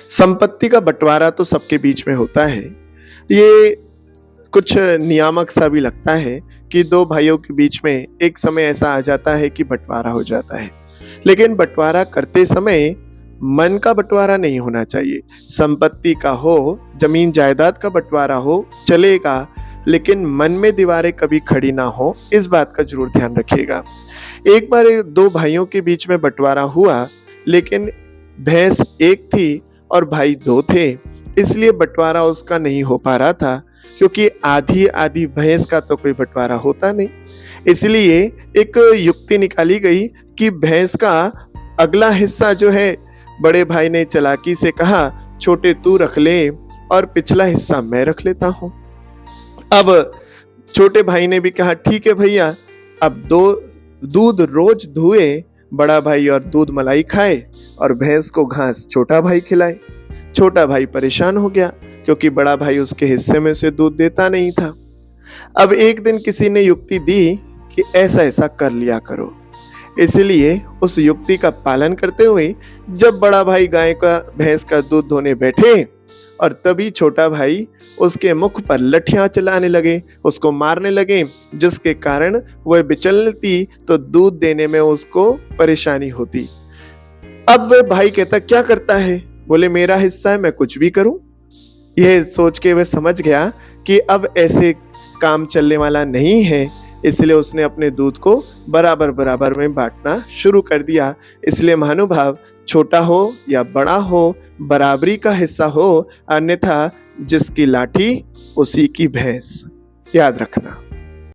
संपत्ति का बंटवारा तो सबके बीच में होता है। ये कुछ नियामक सा भी लगता है कि 2 भाइयों के बीच में एक समय ऐसा आ जाता है कि बँटवारा हो जाता है। लेकिन बँटवारा करते समय मन का बँटवारा नहीं होना चाहिए। संपत्ति का हो, ज़मीन-जायदाद का बँटवारा हो, चलेगा, लेकिन मन में दीवारें कभी खड़ी ना हो, इस बात का ज़रूर ध्यान रखिएगा। एक बार 2 भाइयों के बीच में बँटवारा हुआ, लेकिन भैंस 1 थी और भाई 2 थे, इसलिए बँटवारा उसका नहीं हो पा रहा था, क्योंकि आधी-आधी भैंस का तो कोई बँटवारा होता नहीं। इसलिए एक युक्ति निकाली गई कि भैंस का अगला हिस्सा जो है, बड़े भाई ने चालाकी से कहा, छोटे तू रख ले और पिछला हिस्सा मैं रख लेता हूँ। अब छोटे भाई ने भी कहा, ठीक है भैया, अब 2 दूध रोज दुहे, बड़ा भाई और दूध मलाई खाए और भैंस को घास छोटा भाई खिलाए। छोटा भाई परेशान हो गया, क्योंकि बड़ा भाई उसके हिस्से में से दूध देता नहीं था। अब एक दिन किसी ने युक्ति दी कि ऐसा-ऐसा कर लिया करो। इसलिए उस युक्ति का पालन करते हुए जब बड़ा भाई गाय का भैंस का दूध धोने बैठे और तभी छोटा भाई उसके मुख पर लठियां चलाने लगे, उसको मारने लगे, जिसके कारण वह विचलती तो दूध देने में उसको परेशानी होती। अब वह भाई कहता, क्या करता है? बोले, मेरा हिस्सा है, मैं कुछ भी करूं। यह सोच के वह समझ गया कि अब ऐसे काम चलने वाला नहीं है, इसलिए उसने अपने दूध को बराबर-बराबर में बांटना शुरू कर दिया। इसलिए महानुभाव, छोटा हो या बड़ा हो, बराबरी का हिस्सा हो, अन्यथा जिसकी लाठी उसी की भैंस। याद रखना।